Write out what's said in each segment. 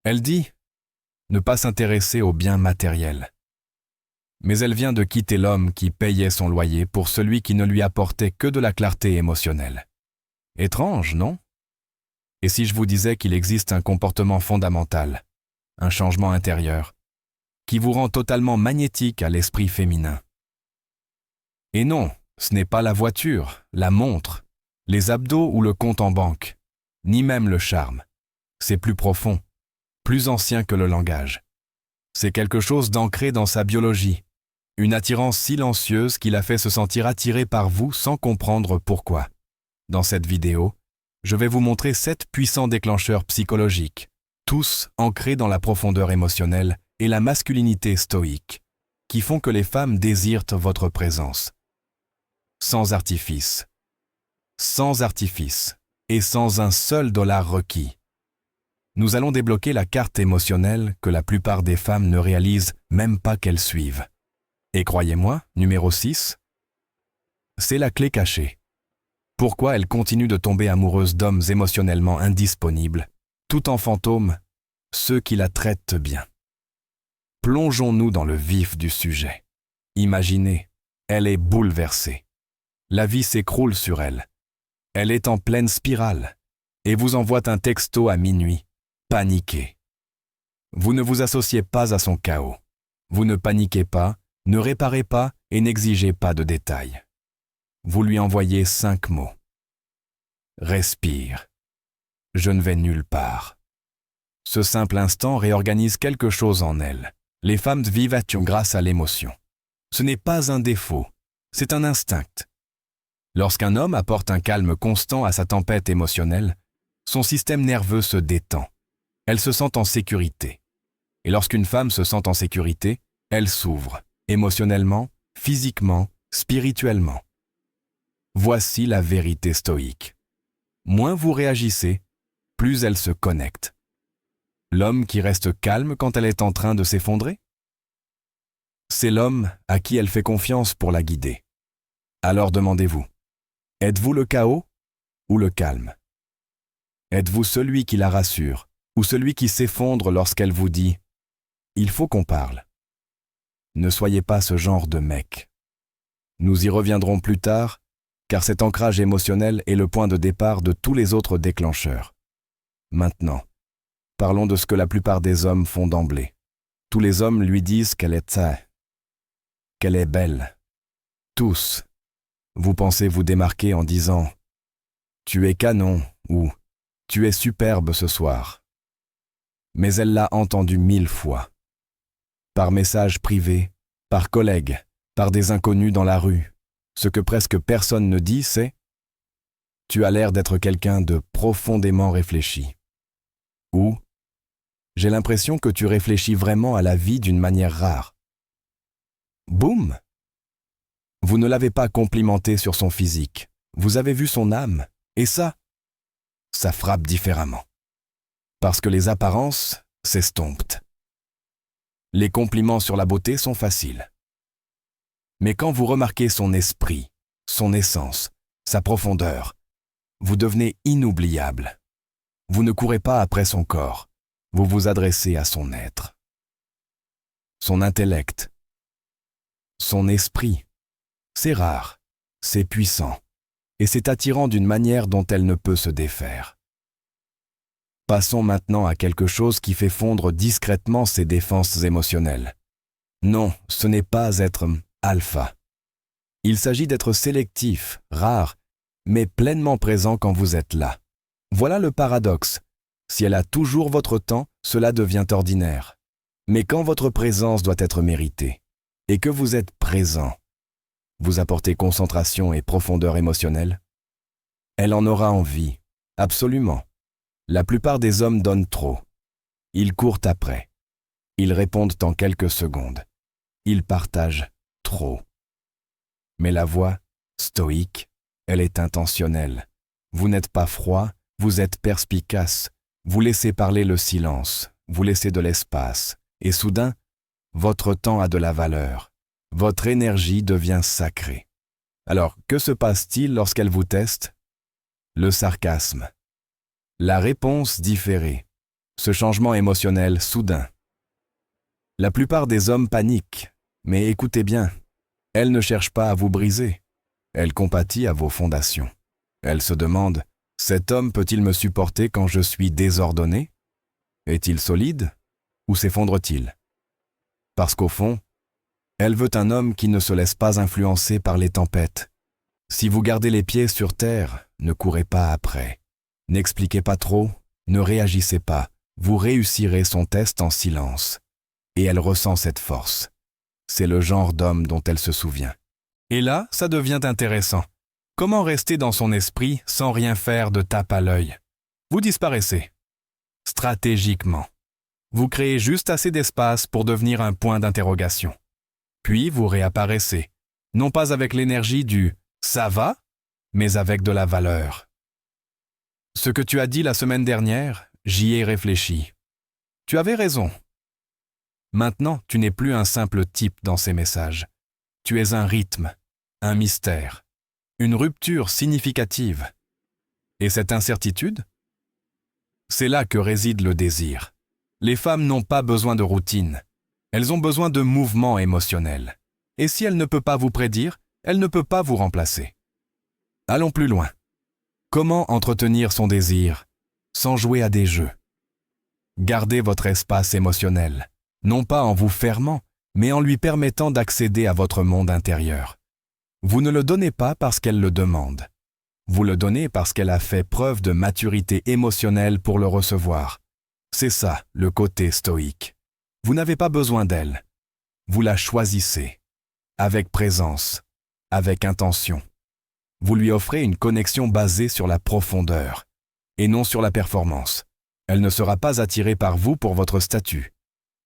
Elle dit ne pas s'intéresser aux biens matériels. Mais elle vient de quitter l'homme qui payait son loyer pour celui qui ne lui apportait que de la clarté émotionnelle. Étrange, non? Et si je vous disais qu'il existe un comportement fondamental, un changement intérieur, qui vous rend totalement magnétique à l'esprit féminin? Et non, ce n'est pas la voiture, la montre, les abdos ou le compte en banque, ni même le charme. C'est plus profond, plus ancien que le langage. C'est quelque chose d'ancré dans sa biologie, une attirance silencieuse qui la fait se sentir attirée par vous sans comprendre pourquoi. Dans cette vidéo, je vais vous montrer 7 puissants déclencheurs psychologiques, tous ancrés dans la profondeur émotionnelle et la masculinité stoïque, qui font que les femmes désirent votre présence. Sans artifice et sans un seul dollar requis. Nous allons débloquer la carte émotionnelle que la plupart des femmes ne réalisent même pas qu'elles suivent. Et croyez-moi, numéro 6, c'est la clé cachée. Pourquoi elles continuent de tomber amoureuses d'hommes émotionnellement indisponibles, tout en fantômes, ceux qui la traitent bien. Plongeons-nous dans le vif du sujet. Imaginez, elle est bouleversée. La vie s'écroule sur elle. Elle est en pleine spirale et vous envoie un texto à minuit, paniquée. Vous ne vous associez pas à son chaos. Vous ne paniquez pas, ne réparez pas et n'exigez pas de détails. Vous lui envoyez 5 mots. Respire. Je ne vais nulle part. Ce simple instant réorganise quelque chose en elle. Les femmes vivent grâce à l'émotion. Ce n'est pas un défaut, c'est un instinct. Lorsqu'un homme apporte un calme constant à sa tempête émotionnelle, son système nerveux se détend. Elle se sent en sécurité. Et lorsqu'une femme se sent en sécurité, elle s'ouvre, émotionnellement, physiquement, spirituellement. Voici la vérité stoïque. Moins vous réagissez, plus elle se connecte. L'homme qui reste calme quand elle est en train de s'effondrer? C'est l'homme à qui elle fait confiance pour la guider. Alors demandez-vous, êtes-vous le chaos ou le calme? Êtes-vous celui qui la rassure ou celui qui s'effondre lorsqu'elle vous dit « Il faut qu'on parle ». Ne soyez pas ce genre de mec. Nous y reviendrons plus tard, car cet ancrage émotionnel est le point de départ de tous les autres déclencheurs. Maintenant, parlons de ce que la plupart des hommes font d'emblée. Tous les hommes lui disent qu'elle est belle. Tous. Vous pensez vous démarquer en disant « Tu es canon » ou « Tu es superbe ce soir ». Mais elle l'a entendu 1000 fois. Par message privé, par collègues, par des inconnus dans la rue. Ce que presque personne ne dit, c'est « Tu as l'air d'être quelqu'un de profondément réfléchi ». Ou « J'ai l'impression que tu réfléchis vraiment à la vie d'une manière rare ». Boum! Vous ne l'avez pas complimenté sur son physique. Vous avez vu son âme. Et ça frappe différemment. Parce que les apparences s'estompent. Les compliments sur la beauté sont faciles. Mais quand vous remarquez son esprit, son essence, sa profondeur, vous devenez inoubliable. Vous ne courez pas après son corps, vous vous adressez à son être. Son intellect, son esprit, c'est rare, c'est puissant, et c'est attirant d'une manière dont elle ne peut se défaire. Passons maintenant à quelque chose qui fait fondre discrètement ses défenses émotionnelles. Non, ce n'est pas être alpha. Il s'agit d'être sélectif, rare, mais pleinement présent quand vous êtes là. Voilà le paradoxe. Si elle a toujours votre temps, cela devient ordinaire. Mais quand votre présence doit être méritée, et que vous êtes présent, vous apportez concentration et profondeur émotionnelle, elle en aura envie, absolument. La plupart des hommes donnent trop. Ils courent après. Ils répondent en quelques secondes. Ils partagent trop. Mais la voix, stoïque, elle est intentionnelle. Vous n'êtes pas froid, vous êtes perspicace. Vous laissez parler le silence, vous laissez de l'espace. Et soudain, votre temps a de la valeur. Votre énergie devient sacrée. Alors, que se passe-t-il lorsqu'elle vous teste? Le sarcasme. La réponse différée. ce changement émotionnel soudain. La plupart des hommes paniquent, mais écoutez bien, elle ne cherche pas à vous briser, elle compatit à vos fondations. Elle se demande, cet homme peut-il me supporter quand je suis désordonné? Est-il solide ou s'effondre-t-il? Parce qu'au fond, elle veut un homme qui ne se laisse pas influencer par les tempêtes. Si vous gardez les pieds sur terre, ne courez pas après. N'expliquez pas trop, ne réagissez pas, vous réussirez son test en silence. Et elle ressent cette force. C'est le genre d'homme dont elle se souvient. Et là, ça devient intéressant. Comment rester dans son esprit sans rien faire de tape à l'œil? Vous disparaissez. Stratégiquement. Vous créez juste assez d'espace pour devenir un point d'interrogation. Puis vous réapparaissez, non pas avec l'énergie du « ça va », mais avec de la valeur. Ce que tu as dit la semaine dernière, j'y ai réfléchi. Tu avais raison. Maintenant, tu n'es plus un simple type dans ces messages. Tu es un rythme, un mystère, une rupture significative. Et cette incertitude? C'est là que réside le désir. Les femmes n'ont pas besoin de routine. Elles ont besoin de mouvement émotionnel. Et si elle ne peut pas vous prédire, elle ne peut pas vous remplacer. Allons plus loin. Comment entretenir son désir sans jouer à des jeux? Gardez votre espace émotionnel, non pas en vous fermant, mais en lui permettant d'accéder à votre monde intérieur. Vous ne le donnez pas parce qu'elle le demande. Vous le donnez parce qu'elle a fait preuve de maturité émotionnelle pour le recevoir. C'est ça, le côté stoïque. Vous n'avez pas besoin d'elle. Vous la choisissez, avec présence, avec intention. Vous lui offrez une connexion basée sur la profondeur, et non sur la performance. Elle ne sera pas attirée par vous pour votre statut.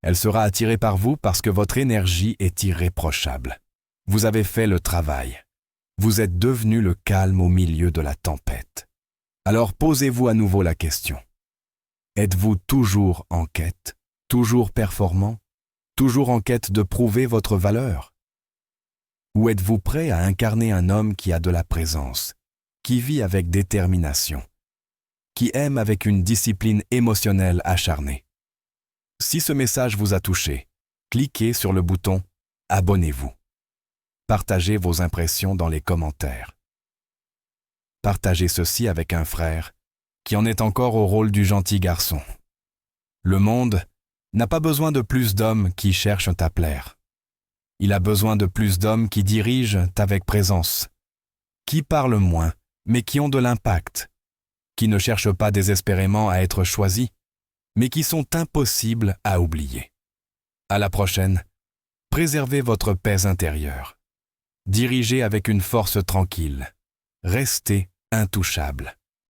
Elle sera attirée par vous parce que votre énergie est irréprochable. Vous avez fait le travail. Vous êtes devenu le calme au milieu de la tempête. Alors posez-vous à nouveau la question. Êtes-vous toujours en quête, toujours performant, toujours en quête de prouver votre valeur? Ou êtes-vous prêt à incarner un homme qui a de la présence, qui vit avec détermination, qui aime avec une discipline émotionnelle acharnée? Si ce message vous a touché, cliquez sur le bouton « Abonnez-vous ». Partagez vos impressions dans les commentaires. Partagez ceci avec un frère qui en est encore au rôle du gentil garçon. Le monde n'a pas besoin de plus d'hommes qui cherchent à plaire. Il a besoin de plus d'hommes qui dirigent avec présence, qui parlent moins, mais qui ont de l'impact, qui ne cherchent pas désespérément à être choisis, mais qui sont impossibles à oublier. À la prochaine, préservez votre paix intérieure. Dirigez avec une force tranquille. Restez intouchable.